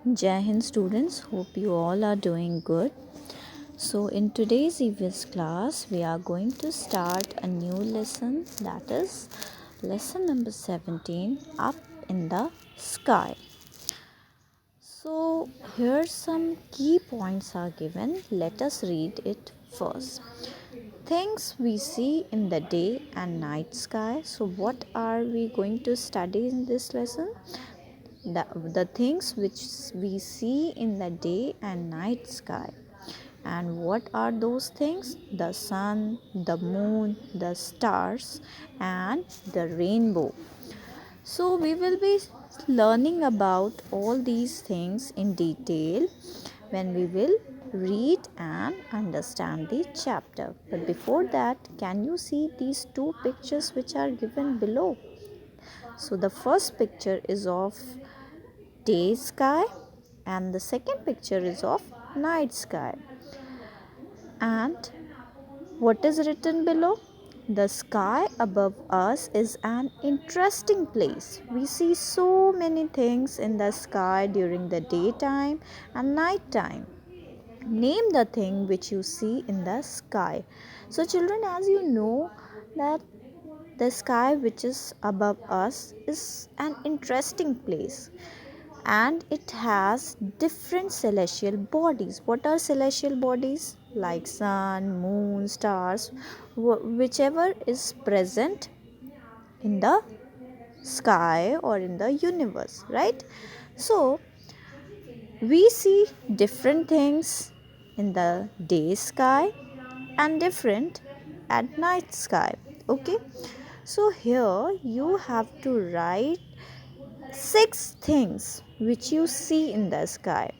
Jai Hind students, hope you all are doing good. So in today's EVS class, we are going to start a new lesson, that is lesson number 17, Up in the Sky. So here some key points are given. Let us read it first. Things we see in the day and night sky. So what are we going to study in this lesson? The things which we see in the day and night sky. And what are those things? The sun, the moon, the stars, and the rainbow. So, we will be learning about all these things in detail when we will read and understand the chapter. But before that, can you see these two pictures which are given below? So, the first picture is of day sky and the second picture is of night sky. And what is written below? The sky above us is an interesting place. We see so many things in the sky during the daytime and nighttime. Name the thing which you see in the sky. So children, as you know that the sky which is above us is an interesting place and it has different celestial bodies. What are celestial bodies? Like sun, moon, stars, whichever is present in the sky or in the universe, right? So we see different things in the day sky and different at night sky. Okay, so here you have to write 6 things which you see in the sky.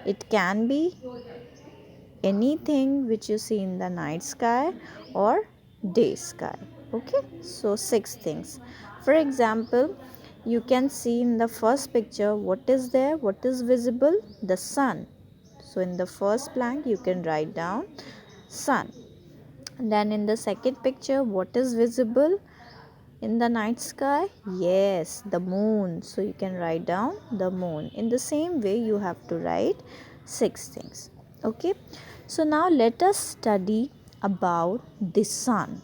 It can be anything which you see in the night sky or day sky. Okay, so 6 things. For example, you can see in the first picture what is there, what is visible? The sun. So in the first blank you can write down sun. Then in the second picture, what is visible in the night sky? Yes, the moon. So you can write down the moon. In the same way, you have to write 6 things. Okay. So now let us study about the sun.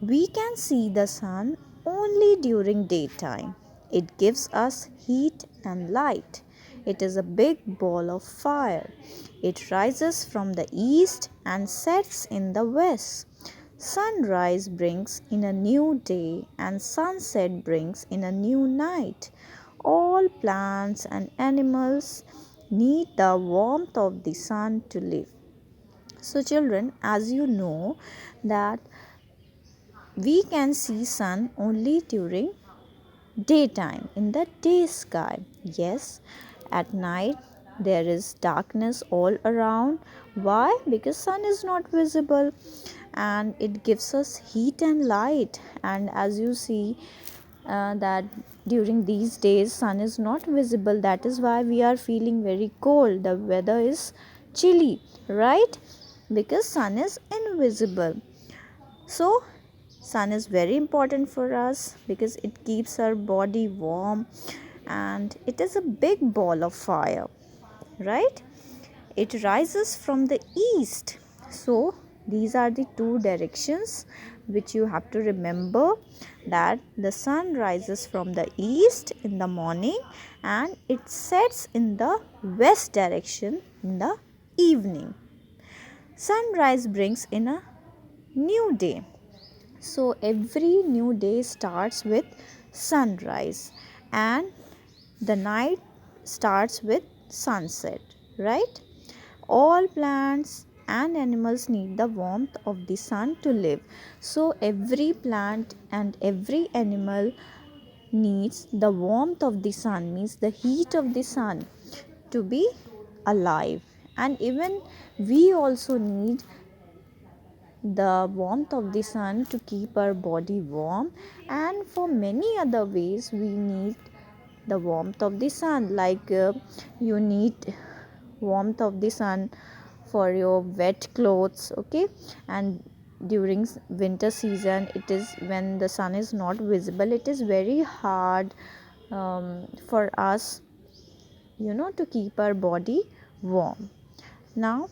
We can see the sun only during daytime. It gives us heat and light. It is a big ball of fire. It rises from the east and sets in the west. Sunrise brings in a new day and sunset brings in a new night. All plants and animals need the warmth of the sun to live. So children, as you know that we can see sun only during daytime in the day sky. Yes, at night there is darkness all around. Why? Because sun is not visible and it gives us heat and light. And as you see that during these days sun is not visible, that is why we are feeling very cold. The weather is chilly, right? Because sun is invisible. So sun is very important for us because it keeps our body warm and it is a big ball of fire, right? It rises from the east. So these are the two directions which you have to remember, that the sun rises from the east in the morning and it sets in the west direction in the evening. Sunrise brings in a new day. So every new day starts with sunrise and the night starts with sunset, right? All plants and animals need the warmth of the sun to live. So every plant and every animal needs the warmth of the sun, means the heat of the sun, to be alive. And even we also need the warmth of the sun to keep our body warm, and for many other ways we need the warmth of the sun, like you need warmth of the sun for your wet clothes. Okay, and during winter season, it is when the sun is not visible, it is very hard for us to keep our body warm. Now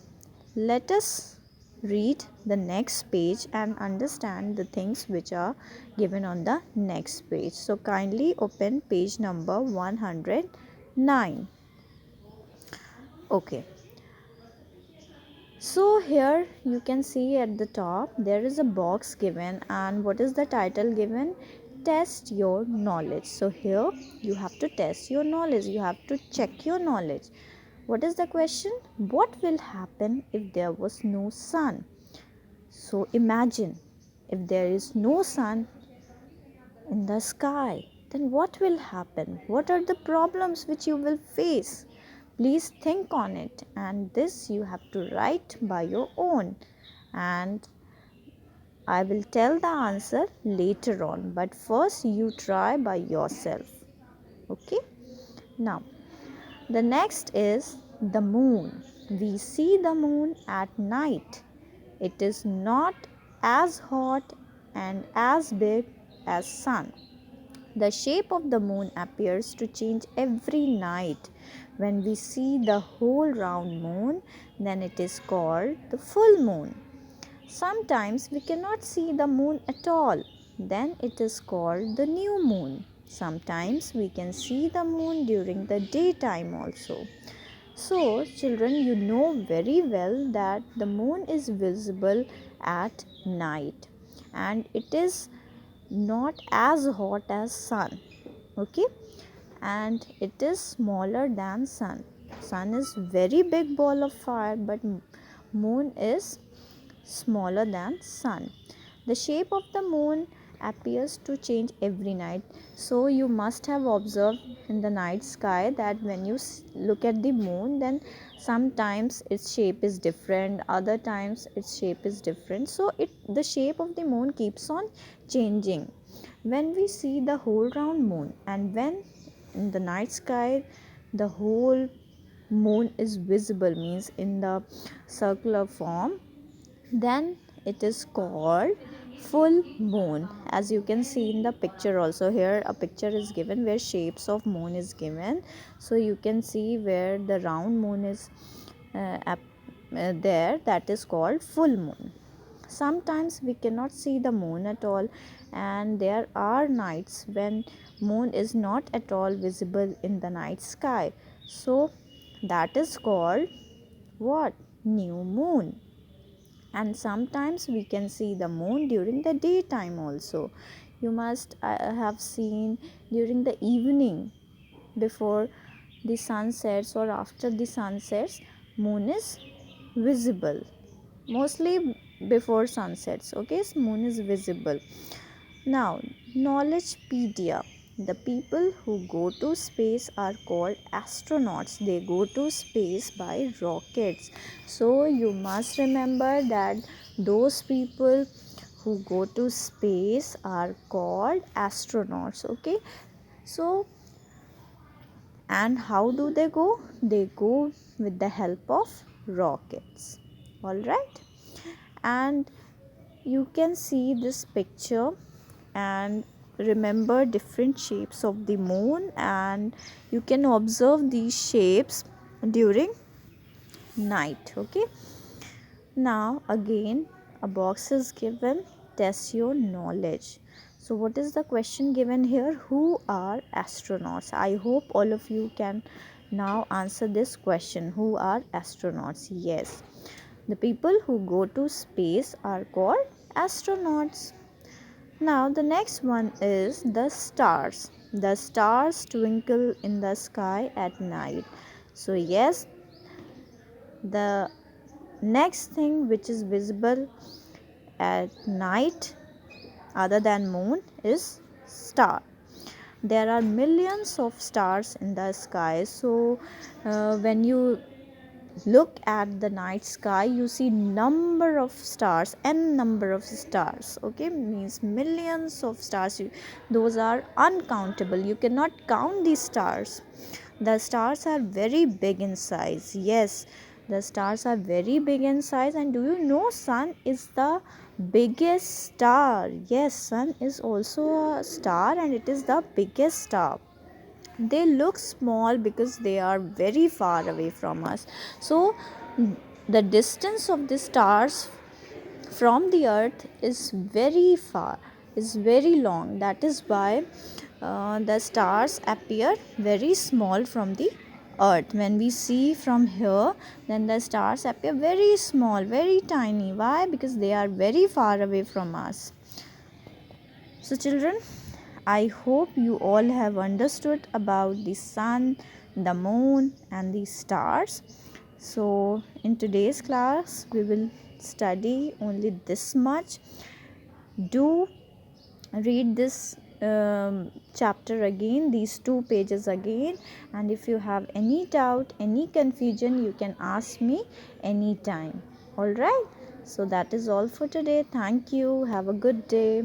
let us read the next page and understand the things which are given on the next page. So kindly open page number 109. Okay, so here you can see at the top there is a box given, and what is the title given? Test your knowledge. So here you have to test your knowledge, you have to check your knowledge. What is the question? What will happen if there was no sun? So imagine, if there is no sun in the sky, then what will happen? What are the problems which you will face? Please think on it, and this you have to write by your own, and I will tell the answer later on, but first you try by yourself. Okay? Now, the next is the moon. We see the moon at night. It is not as hot and as big as sun. The shape of the moon appears to change every night. When we see the whole round moon, then it is called the full moon. Sometimes we cannot see the moon at all, then it is called the new moon. Sometimes we can see the moon during the daytime also. So, children, you know very well that the moon is visible at night, and it is not as hot as sun. Okay, and it is smaller than sun is very big ball of fire, but moon is smaller than sun. The shape of the moon appears to change every night. So you must have observed in the night sky that when you look at the moon, then sometimes its shape is different, other times its shape is different. So the shape of the moon keeps on changing. When we see the whole round moon, and when in the night sky the whole moon is visible, means in the circular form, then it is called full moon. As you can see in the picture also, here a picture is given where shapes of moon is given, so you can see where the round moon is there, that is called full moon. Sometimes we cannot see the moon at all, and there are nights when moon is not at all visible in the night sky, so that is called what? New moon. And sometimes we can see the moon during the daytime also. You must have seen during the evening, before the sun sets or after the sun sets, moon is visible, mostly before sunsets. Okay, so moon is visible. Now, Knowledgepedia. The people who go to space are called astronauts. They go to space by rockets. So, you must remember that those people who go to space are called astronauts. Okay, so, and how do they go? They go with the help of rockets. All right, and you can see this picture and remember different shapes of the moon, and you can observe these shapes during night. Okay, now again a box is given, test your knowledge. So what is the question given here? Who are astronauts? I hope all of you can now answer this question. Who are astronauts? Yes, the people who go to space are called astronauts. Now the next one is the stars. The stars twinkle in the sky at night. So yes, the next thing which is visible at night other than moon is star. There are millions of stars in the sky. So when you look at the night sky, you see number of stars, n number of stars. Okay, means millions of stars. Those are uncountable, you cannot count these stars. The stars are very big in size. Yes, the stars are very big in size. And do you know sun is the biggest star? Yes, sun is also a star, and it is the biggest star. they look small because they are very far away from us. So the distance of the stars from the earth is very far, is very long. That is why the stars appear very small from the earth. When we see from here, then the stars appear very small, very tiny. Why? Because they are very far away from us. So children, I hope you all have understood about the sun, the moon and the stars. So in today's class we will study only this much. Do read this chapter again, these 2 pages again, and if you have any doubt, any confusion, you can ask me anytime. All right, so that is all for today. Thank you, have a good day.